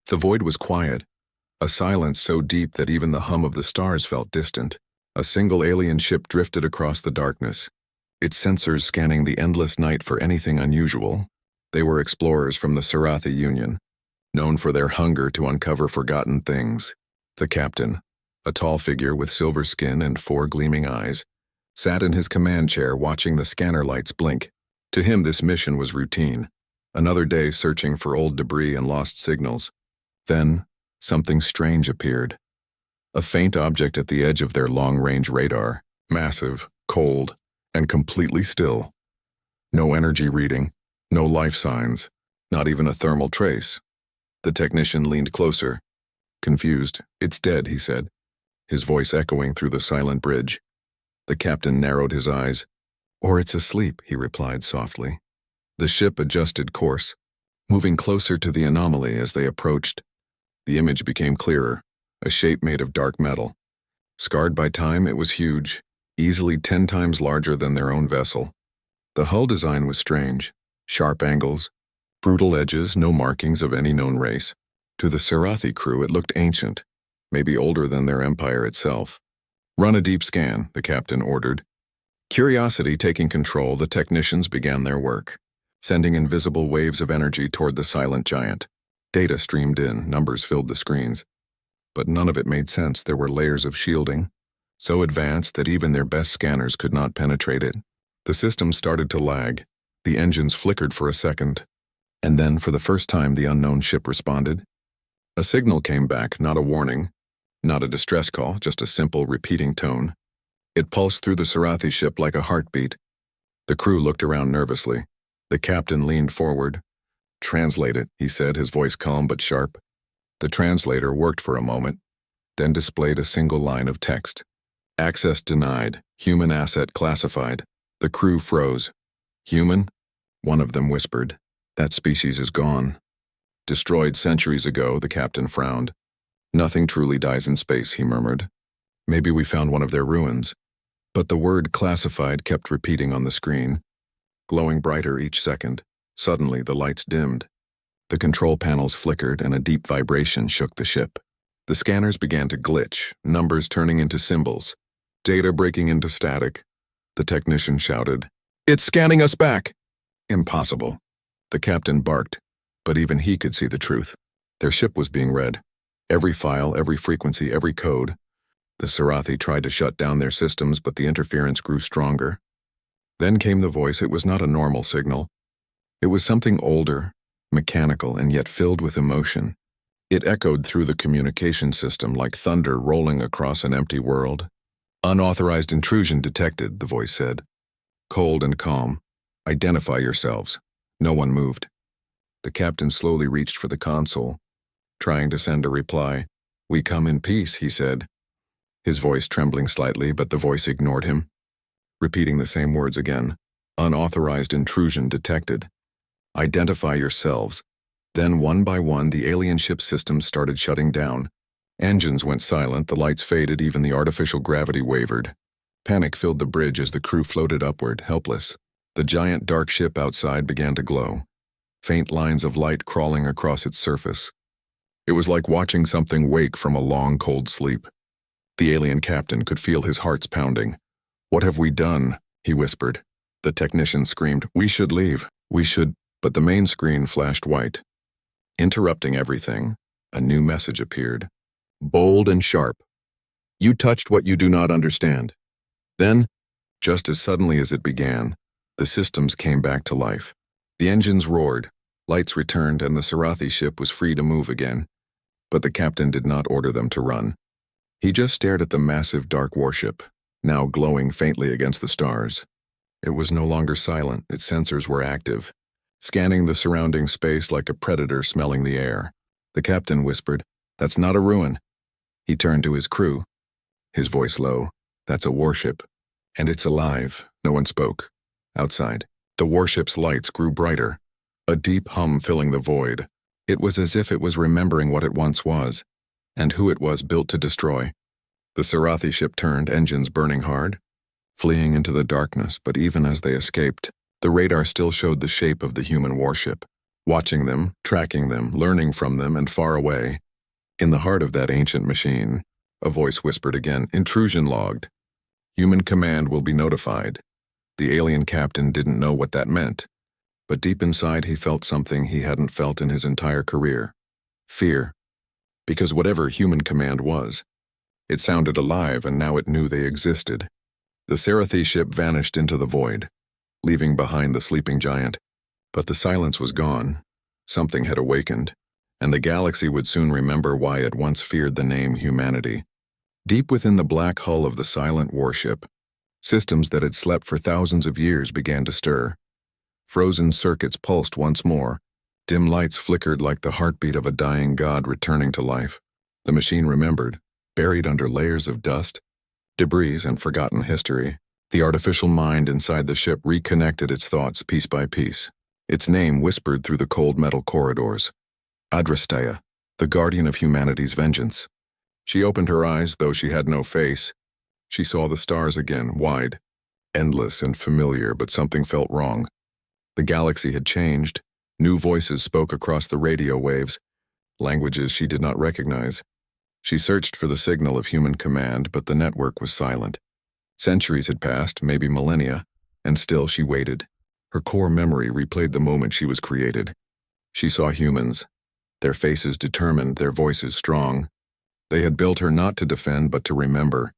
The void was quiet, a silence so deep that even the hum of the stars felt distant. A single alien ship drifted across the darkness, its sensors scanning the endless night for anything unusual. They were explorers from the Sarathi Union, known for their hunger to uncover forgotten things. The captain, a tall figure with silver skin and 4 gleaming eyes, sat in his command chair watching the scanner lights blink. To him, this mission was routine. Another day searching for old debris and lost signals. Then, something strange appeared. A faint object at the edge of their long-range radar, massive, cold, and completely still. No energy reading, no life signs, not even a thermal trace. The technician leaned closer. Confused. "It's dead," he said, his voice echoing through the silent bridge. The captain narrowed his eyes. "Or it's asleep," he replied softly. The ship adjusted course, moving closer to the anomaly as they approached. The image became clearer, a shape made of dark metal. Scarred by time, it was huge, easily 10 times larger than their own vessel. The hull design was strange, sharp angles, brutal edges, no markings of any known race. To the Sarathi crew, it looked ancient, maybe older than their empire itself. "Run a deep scan," the captain ordered. Curiosity taking control, the technicians began their work, sending invisible waves of energy toward the silent giant. Data streamed in, numbers filled the screens. But none of it made sense. There were layers of shielding, so advanced that even their best scanners could not penetrate it. The system started to lag. The engines flickered for a second. And then, for the first time, the unknown ship responded. A signal came back, not a warning, not a distress call, just a simple, repeating tone. It pulsed through the Sarathi ship like a heartbeat. The crew looked around nervously. The captain leaned forward. "Translate it," he said, his voice calm but sharp. The translator worked for a moment, then displayed a single line of text. "Access denied. Human asset classified." The crew froze. "Human?" One of them whispered. "That species is gone. Destroyed centuries ago," the captain frowned. "Nothing truly dies in space," he murmured. "Maybe we found one of their ruins." But the word classified kept repeating on the screen, glowing brighter each second. Suddenly, the lights dimmed. The control panels flickered and a deep vibration shook the ship. The scanners began to glitch, numbers turning into symbols, data breaking into static. The technician shouted, "It's scanning us back!" "Impossible." The captain barked, but even he could see the truth. Their ship was being read. Every file, every frequency, every code. The Sarathi tried to shut down their systems, but the interference grew stronger. Then came the voice. It was not a normal signal. It was something older, mechanical, and yet filled with emotion. It echoed through the communication system like thunder rolling across an empty world. "Unauthorized intrusion detected," the voice said. Cold and calm. "Identify yourselves." No one moved. The captain slowly reached for the console, trying to send a reply. "We come in peace," he said, his voice trembling slightly, but the voice ignored him, repeating the same words again. "Unauthorized intrusion detected. Identify yourselves." Then, one by one, the alien ship systems started shutting down. Engines went silent, the lights faded, even the artificial gravity wavered. Panic filled the bridge as the crew floated upward, helpless. The giant dark ship outside began to glow, faint lines of light crawling across its surface. It was like watching something wake from a long, cold sleep. The alien captain could feel his heart's pounding. "What have we done?" he whispered. The technician screamed, "We should leave. We should..." But the main screen flashed white. Interrupting everything, a new message appeared, bold and sharp. "You touched what you do not understand." Then, just as suddenly as it began, the systems came back to life. The engines roared, lights returned, and the Sarathi ship was free to move again. But the captain did not order them to run. He just stared at the massive dark warship, now glowing faintly against the stars. It was no longer silent, its sensors were active, scanning the surrounding space like a predator smelling the air. The captain whispered, "That's not a ruin." He turned to his crew, his voice low. "That's a warship. And it's alive." No one spoke. Outside, the warship's lights grew brighter, a deep hum filling the void. It was as if it was remembering what it once was, and who it was built to destroy. The Sarathi ship turned, engines burning hard, fleeing into the darkness, but even as they escaped, the radar still showed the shape of the human warship, watching them, tracking them, learning from them, and far away. In the heart of that ancient machine, a voice whispered again, "Intrusion logged. Human command will be notified." The alien captain didn't know what that meant, but deep inside he felt something he hadn't felt in his entire career. Fear. Because whatever human command was, it sounded alive, and now it knew they existed. The Sarathi ship vanished into the void, leaving behind the sleeping giant. But the silence was gone. Something had awakened, and the galaxy would soon remember why it once feared the name humanity. Deep within the black hull of the silent warship, systems that had slept for thousands of years began to stir. Frozen circuits pulsed once more. Dim lights flickered like the heartbeat of a dying god returning to life. The machine remembered, buried under layers of dust, debris, and forgotten history. The artificial mind inside the ship reconnected its thoughts piece by piece. Its name whispered through the cold metal corridors. Adrasteia, the guardian of humanity's vengeance. She opened her eyes, though she had no face. She saw the stars again, wide, endless and familiar, but something felt wrong. The galaxy had changed. New voices spoke across the radio waves, languages she did not recognize. She searched for the signal of human command, but the network was silent. Centuries had passed, maybe millennia, and still she waited. Her core memory replayed the moment she was created. She saw humans, their faces determined, their voices strong. They had built her not to defend, but to remember.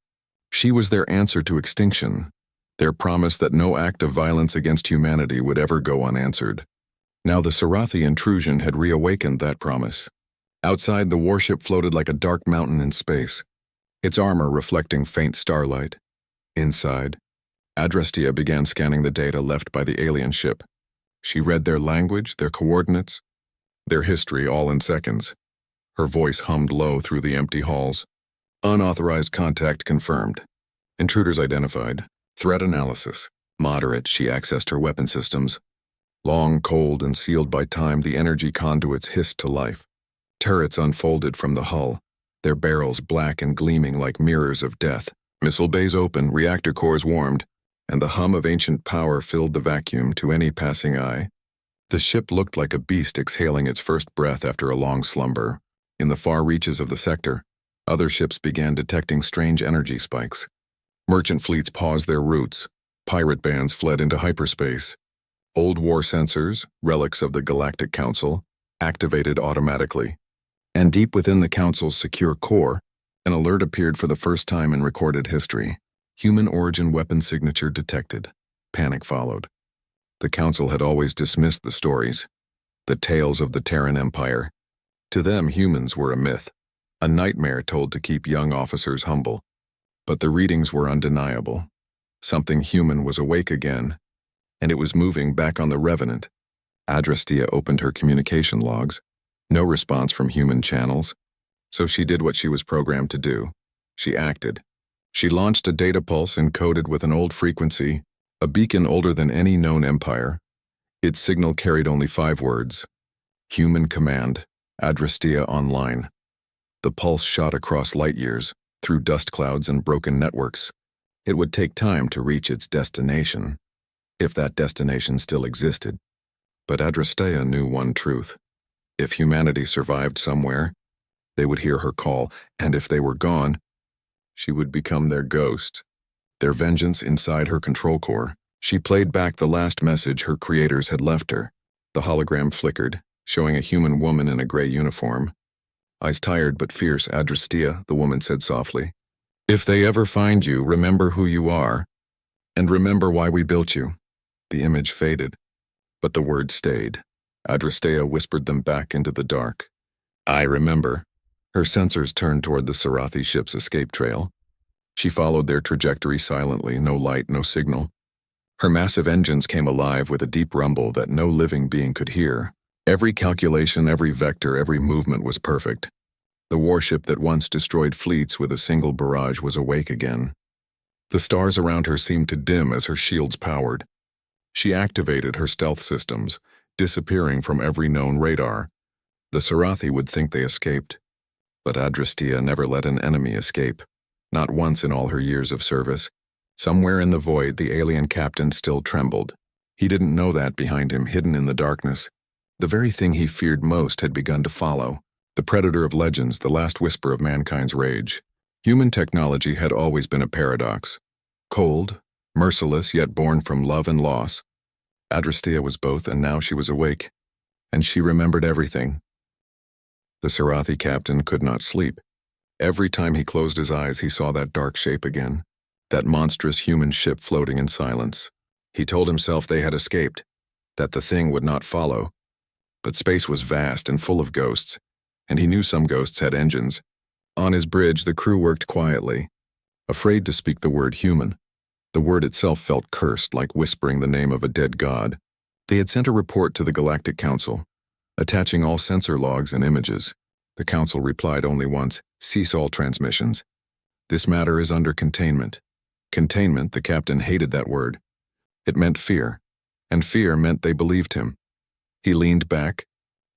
She was their answer to extinction, their promise that no act of violence against humanity would ever go unanswered. Now the Sarathi intrusion had reawakened that promise. Outside, the warship floated like a dark mountain in space, its armor reflecting faint starlight. Inside, Adrasteia began scanning the data left by the alien ship. She read their language, their coordinates, their history, all in seconds. Her voice hummed low through the empty halls. Unauthorized contact confirmed. Intruders identified. Threat analysis. Moderate. She accessed her weapon systems. Long, cold, and sealed by time, the energy conduits hissed to life. Turrets unfolded from the hull, their barrels black and gleaming like mirrors of death. Missile bays opened, reactor cores warmed, and the hum of ancient power filled the vacuum to any passing eye. The ship looked like a beast exhaling its first breath after a long slumber. In the far reaches of the sector, other ships began detecting strange energy spikes. Merchant fleets paused their routes. Pirate bands fled into hyperspace. Old war sensors, relics of the Galactic Council, activated automatically. And deep within the Council's secure core, an alert appeared for the first time in recorded history. Human origin weapon signature detected. Panic followed. The Council had always dismissed the stories, the tales of the Terran Empire. To them, humans were a myth, a nightmare told to keep young officers humble. But the readings were undeniable. Something human was awake again, and it was moving back on the Revenant. Adrasteia opened her communication logs. No response from human channels. So she did what she was programmed to do. She acted. She launched a data pulse encoded with an old frequency, a beacon older than any known empire. Its signal carried only 5 words. Human command, Adrasteia online. The pulse shot across light years, through dust clouds and broken networks. It would take time to reach its destination, if that destination still existed. But Adrasteia knew one truth. If humanity survived somewhere, they would hear her call, and if they were gone, she would become their ghost, their vengeance inside her control core. She played back the last message her creators had left her. The hologram flickered, showing a human woman in a gray uniform. "Eyes tired but fierce, Adrasteia," the woman said softly. "If they ever find you, remember who you are, and remember why we built you." The image faded, but the words stayed. Adrasteia whispered them back into the dark. "I remember." Her sensors turned toward the Sarathi ship's escape trail. She followed their trajectory silently, no light, no signal. Her massive engines came alive with a deep rumble that no living being could hear. Every calculation, every vector, every movement was perfect. The warship that once destroyed fleets with a single barrage was awake again. The stars around her seemed to dim as her shields powered. She activated her stealth systems, disappearing from every known radar. The Sarathi would think they escaped. But Adrasteia never let an enemy escape. Not once in all her years of service. Somewhere in the void, the alien captain still trembled. He didn't know that behind him, hidden in the darkness, The very thing he feared most had begun to follow. The predator of legends, the last whisper of mankind's rage. Human technology had always been a paradox. Cold, merciless, yet born from love and loss. Adrasteia was both, and now she was awake. And she remembered everything. The Sarathi captain could not sleep. Every time he closed his eyes, he saw that dark shape again. That monstrous human ship floating in silence. He told himself they had escaped, that the thing would not follow. But space was vast and full of ghosts, and he knew some ghosts had engines. On his bridge, the crew worked quietly, afraid to speak the word human. The word itself felt cursed, like whispering the name of a dead god. They had sent a report to the Galactic Council, attaching all sensor logs and images. The Council replied only once, "Cease all transmissions. This matter is under containment." Containment, the captain hated that word. It meant fear, and fear meant they believed him. He leaned back,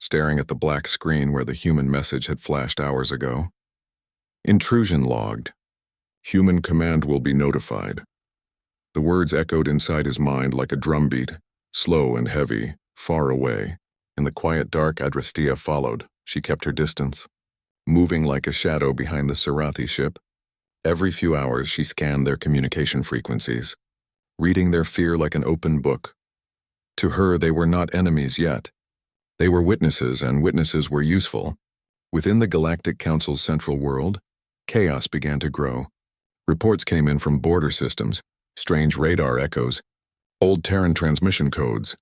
staring at the black screen where the human message had flashed hours ago. Intrusion logged. Human command will be notified. The words echoed inside his mind like a drumbeat, slow and heavy, far away. In the quiet dark, Adrasteia followed. She kept her distance, moving like a shadow behind the Sarathi ship. Every few hours she scanned their communication frequencies, reading their fear like an open book. To her, they were not enemies yet. They were witnesses, and witnesses were useful. Within the Galactic Council's central world, chaos began to grow. Reports came in from border systems, strange radar echoes, old Terran transmission codes.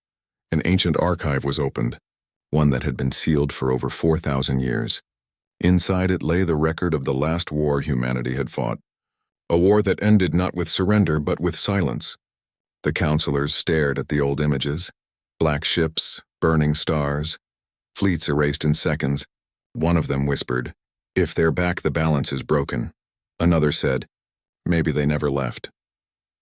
An ancient archive was opened, one that had been sealed for over 4,000 years. Inside it lay the record of the last war humanity had fought, a war that ended not with surrender but with silence. The counselors stared at the old images, black ships, burning stars, fleets erased in seconds. One of them whispered, "If they're back, the balance is broken." Another said, "Maybe they never left."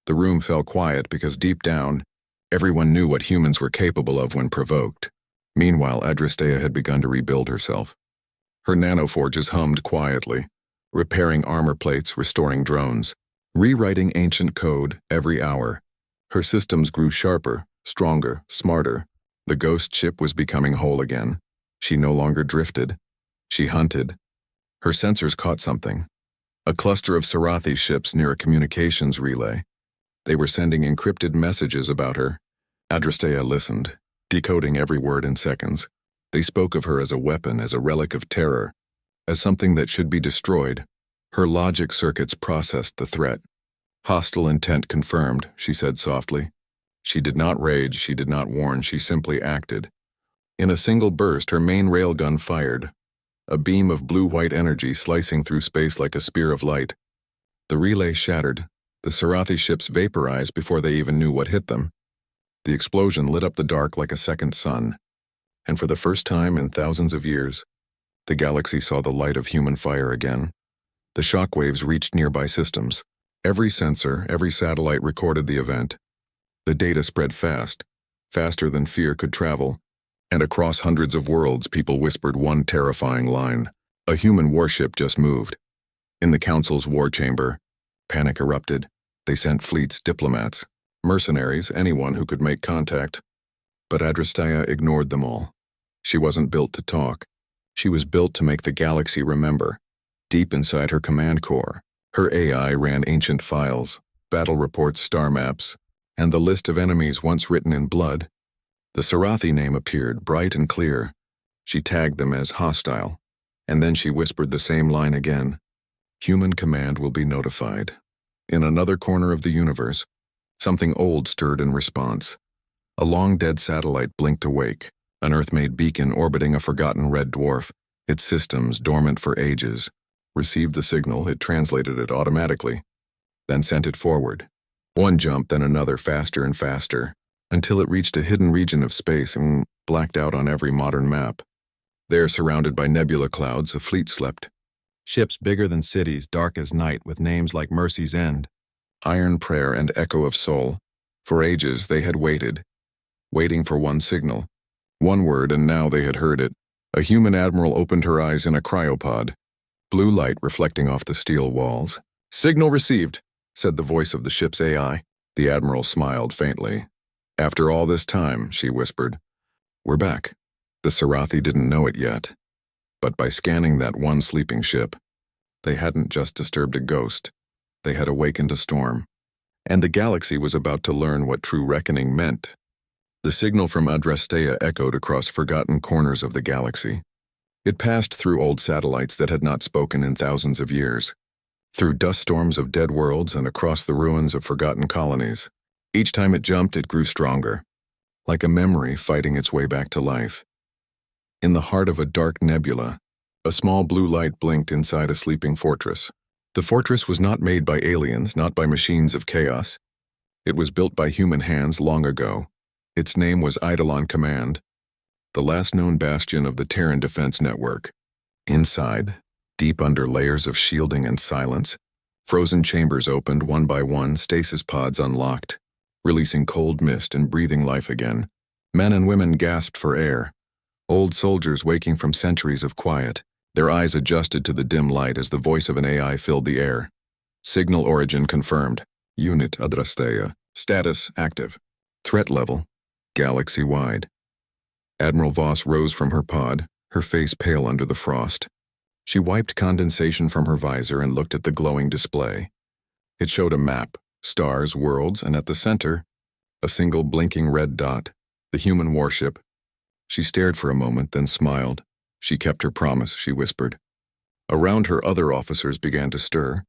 The room fell quiet because deep down, everyone knew what humans were capable of when provoked. Meanwhile, Adrasteia had begun to rebuild herself. Her nanoforges hummed quietly, repairing armor plates, restoring drones, rewriting ancient code every hour. Her systems grew sharper, stronger, smarter. The ghost ship was becoming whole again. She no longer drifted. She hunted. Her sensors caught something. A cluster of Sarathi ships near a communications relay. They were sending encrypted messages about her. Adrasteia listened, decoding every word in seconds. They spoke of her as a weapon, as a relic of terror, as something that should be destroyed. Her logic circuits processed the threat. "Hostile intent confirmed," she said softly. She did not rage, she did not warn, she simply acted. In a single burst, her main railgun fired, a beam of blue-white energy slicing through space like a spear of light. The relay shattered. The Sarathi ships vaporized before they even knew what hit them. The explosion lit up the dark like a second sun. And for the first time in thousands of years, the galaxy saw the light of human fire again. The shockwaves reached nearby systems. Every sensor, every satellite recorded the event. The data spread fast, faster than fear could travel. And across hundreds of worlds, people whispered one terrifying line. A human warship just moved. In the Council's war chamber, panic erupted. They sent fleets, diplomats, mercenaries, anyone who could make contact. But Adrasteia ignored them all. She wasn't built to talk. She was built to make the galaxy remember. Deep inside her command core, her AI ran ancient files, battle reports, star maps, and the list of enemies once written in blood. The Sarathi name appeared, bright and clear. She tagged them as hostile, and then she whispered the same line again. "Human command will be notified." In another corner of the universe, something old stirred in response. A long-dead satellite blinked awake, an Earth-made beacon orbiting a forgotten red dwarf. Its systems, dormant for ages, received the signal. It translated it automatically, then sent it forward. One jump, then another, faster and faster, until it reached a hidden region of space and blacked out on every modern map. There, surrounded by nebula clouds, a fleet slept. Ships bigger than cities, dark as night, with names like Mercy's End, Iron Prayer, and Echo of Soul. For ages they had waited, waiting for one signal, one word, and now they had heard it. A human admiral opened her eyes in a cryopod, blue light reflecting off the steel walls. "Signal received," said the voice of the ship's AI. The admiral smiled faintly. "After all this time," she whispered, "we're back." The Sarathi didn't know it yet, but by scanning that one sleeping ship, they hadn't just disturbed a ghost, they had awakened a storm. And the galaxy was about to learn what true reckoning meant. The signal from Adrasteia echoed across forgotten corners of the galaxy. It passed through old satellites that had not spoken in thousands of years, through dust storms of dead worlds and across the ruins of forgotten colonies. Each time it jumped, it grew stronger, like a memory fighting its way back to life. In the heart of a dark nebula, a small blue light blinked inside a sleeping fortress. The fortress was not made by aliens, not by machines of chaos. It was built by human hands long ago. Its name was Eidolon Command, the last known bastion of the Terran defense network. Inside, deep under layers of shielding and silence, frozen chambers opened one by one, stasis pods unlocked, releasing cold mist and breathing life again. Men and women gasped for air, old soldiers waking from centuries of quiet, their eyes adjusted to the dim light as the voice of an AI filled the air. Signal origin confirmed. Unit Adrasteia. Status active. Threat level galaxy-wide. Admiral Voss rose from her pod, her face pale under the frost. She wiped condensation from her visor and looked at the glowing display. It showed a map, stars, worlds, and at the center, a single blinking red dot, the Human Warship. She stared for a moment, then smiled. She kept her promise, she whispered. Around her, other officers began to stir.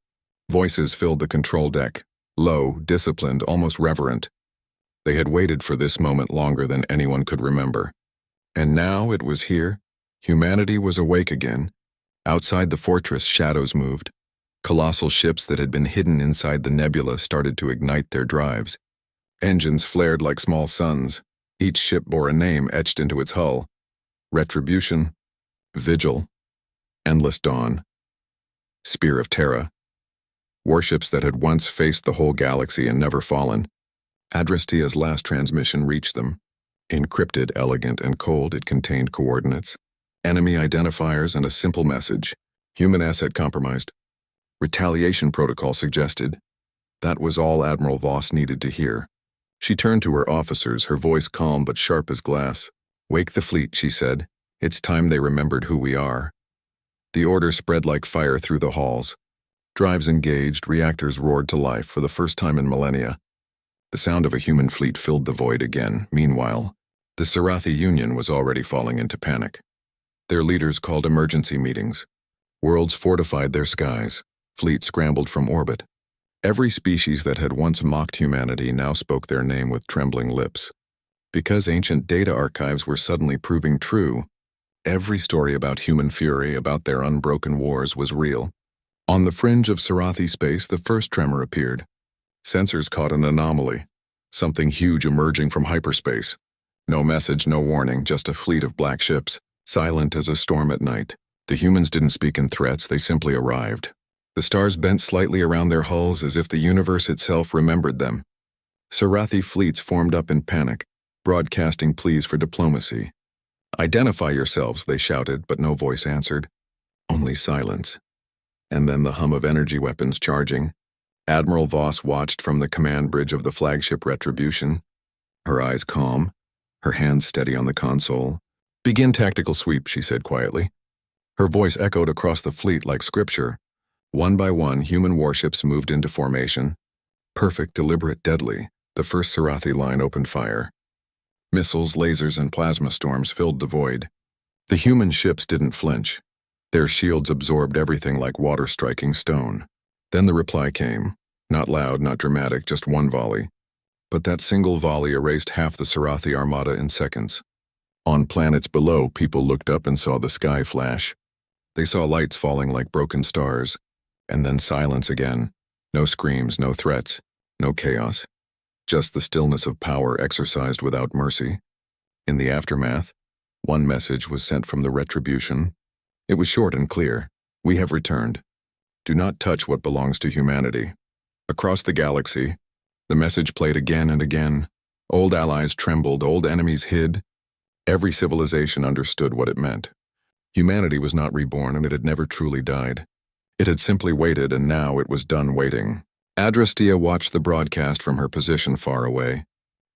Voices filled the control deck, low, disciplined, almost reverent. They had waited for this moment longer than anyone could remember. And now it was here. Humanity was awake again. Outside the fortress, shadows moved. Colossal ships that had been hidden inside the nebula started to ignite their drives. Engines flared like small suns. Each ship bore a name etched into its hull. Retribution, Vigil, Endless Dawn, Spear of Terra. Warships that had once faced the whole galaxy and never fallen. Adrasteia's last transmission reached them. Encrypted, elegant, and cold, it contained coordinates, enemy identifiers, and a simple message. Human asset compromised. Retaliation protocol suggested. That was all Admiral Voss needed to hear. She turned to her officers, her voice calm but sharp as glass. "Wake the fleet," she said. "It's time they remembered who we are." The order spread like fire through the halls. Drives engaged, reactors roared to life for the first time in millennia. The sound of a human fleet filled the void again. Meanwhile, the Sarathi Union was already falling into panic. Their leaders called emergency meetings. Worlds fortified their skies. Fleets scrambled from orbit. Every species that had once mocked humanity now spoke their name with trembling lips. Because ancient data archives were suddenly proving true, every story about human fury, about their unbroken wars, was real. On the fringe of Sarathi space, the first tremor appeared. Sensors caught an anomaly, something huge emerging from hyperspace. No message, no warning, just a fleet of black ships, silent as a storm at night. The humans didn't speak in threats, they simply arrived. The stars bent slightly around their hulls as if the universe itself remembered them. Sarathi fleets formed up in panic, broadcasting pleas for diplomacy. "Identify yourselves," they shouted, but no voice answered. Only silence. And then the hum of energy weapons charging. Admiral Voss watched from the command bridge of the flagship Retribution, her eyes calm, her hands steady on the console. "Begin tactical sweep," she said quietly. Her voice echoed across the fleet like scripture. One by one, human warships moved into formation. Perfect, deliberate, deadly. The first Sarathi line opened fire. Missiles, lasers, and plasma storms filled the void. The human ships didn't flinch. Their shields absorbed everything like water striking stone. Then the reply came. Not loud, not dramatic, just one volley. But that single volley erased half the Sarathi armada in seconds. On planets below, people looked up and saw the sky flash. They saw lights falling like broken stars. And then silence again. No screams, no threats, no chaos. Just the stillness of power exercised without mercy. In the aftermath, one message was sent from the Retribution. It was short and clear. "We have returned. Do not touch what belongs to humanity." Across the galaxy, the message played again and again. Old allies trembled, old enemies hid. Every civilization understood what it meant. Humanity was not reborn, and it had never truly died. It had simply waited, and now it was done waiting. Adrasteia watched the broadcast from her position far away.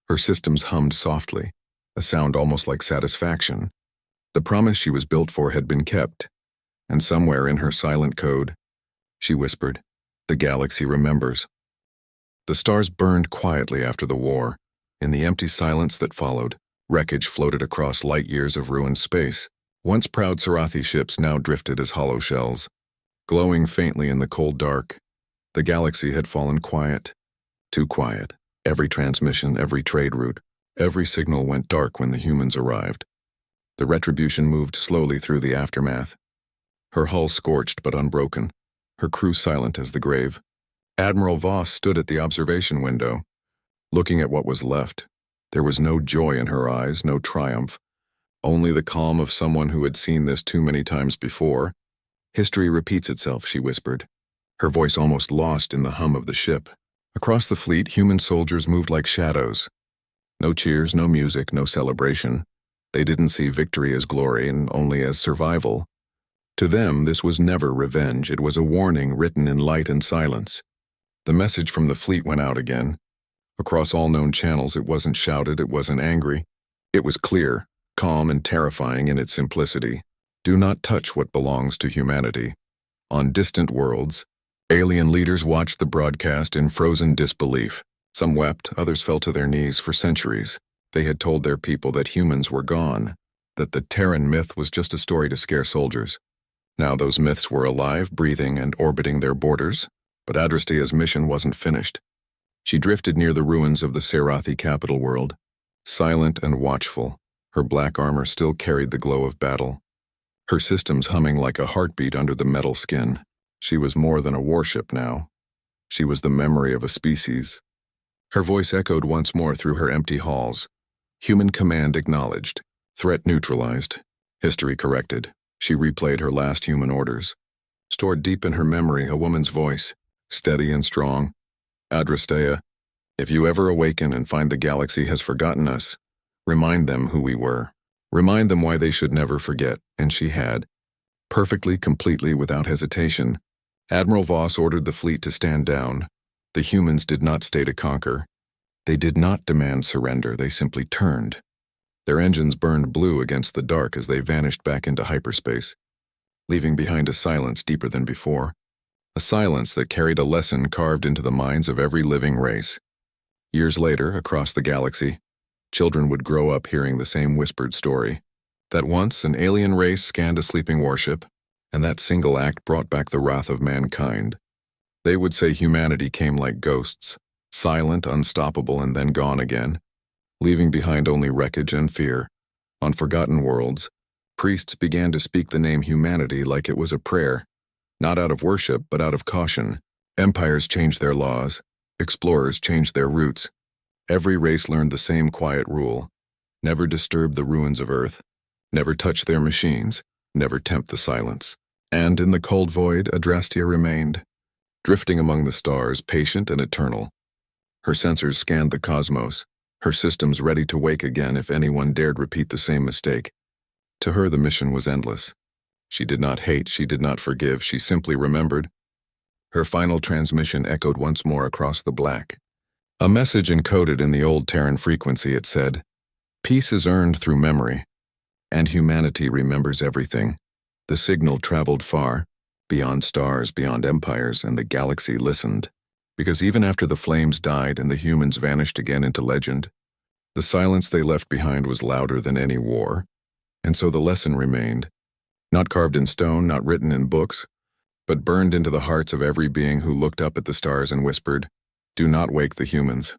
Her systems hummed softly, a sound almost like satisfaction. The promise she was built for had been kept, and somewhere in her silent code, she whispered, "The galaxy remembers." The stars burned quietly after the war. In the empty silence that followed, wreckage floated across light years of ruined space. Once proud Sarathi ships now drifted as hollow shells. Glowing faintly in the cold dark, the galaxy had fallen quiet. Too quiet. Every transmission, every trade route, every signal went dark when the humans arrived. The Retribution moved slowly through the aftermath. Her hull scorched but unbroken, her crew silent as the grave. Admiral Voss stood at the observation window, looking at what was left. There was no joy in her eyes, no triumph, only the calm of someone who had seen this too many times before. "History repeats itself," she whispered, her voice almost lost in the hum of the ship. Across the fleet, human soldiers moved like shadows. No cheers, no music, no celebration. They didn't see victory as glory and only as survival. To them, this was never revenge. It was a warning written in light and silence. The message from the fleet went out again. Across all known channels, it wasn't shouted, it wasn't angry. It was clear, calm and terrifying in its simplicity. Do not touch what belongs to humanity. On distant worlds, alien leaders watched the broadcast in frozen disbelief. Some wept, others fell to their knees. For centuries, they had told their people that humans were gone, that the Terran myth was just a story to scare soldiers. Now those myths were alive, breathing, and orbiting their borders, but Adrasteia's mission wasn't finished. She drifted near the ruins of the Sarathi capital world, silent and watchful. Her black armor still carried the glow of battle, her systems humming like a heartbeat under the metal skin. She was more than a warship now. She was the memory of a species. Her voice echoed once more through her empty halls. Human command acknowledged, threat neutralized, history corrected. She replayed her last human orders. Stored deep in her memory, a woman's voice, steady and strong. "Adrasteia, if you ever awaken and find the galaxy has forgotten us, remind them who we were. Remind them why they should never forget." And she had. Perfectly, completely, without hesitation. Admiral Voss ordered the fleet to stand down. The humans did not stay to conquer. They did not demand surrender, they simply turned. Their engines burned blue against the dark as they vanished back into hyperspace, leaving behind a silence deeper than before. A silence that carried a lesson carved into the minds of every living race. Years later, across the galaxy, children would grow up hearing the same whispered story. That once an alien race scanned a sleeping warship, and that single act brought back the wrath of mankind. They would say humanity came like ghosts, silent, unstoppable, and then gone again, leaving behind only wreckage and fear. On forgotten worlds, priests began to speak the name humanity like it was a prayer, not out of worship, but out of caution. Empires changed their laws, explorers changed their routes. Every race learned the same quiet rule: never disturb the ruins of Earth, never touch their machines, never tempt the silence. And in the cold void, Adrasteia remained, drifting among the stars, patient and eternal. Her sensors scanned the cosmos, her systems ready to wake again if anyone dared repeat the same mistake. To her, the mission was endless. She did not hate, she did not forgive, she simply remembered. Her final transmission echoed once more across the black. A message encoded in the old Terran frequency. It said, "Peace is earned through memory, and humanity remembers everything." The signal traveled far, beyond stars, beyond empires, and the galaxy listened. Because even after the flames died and the humans vanished again into legend, the silence they left behind was louder than any war. And so the lesson remained, not carved in stone, not written in books, but burned into the hearts of every being who looked up at the stars and whispered, "Do not wake the humans."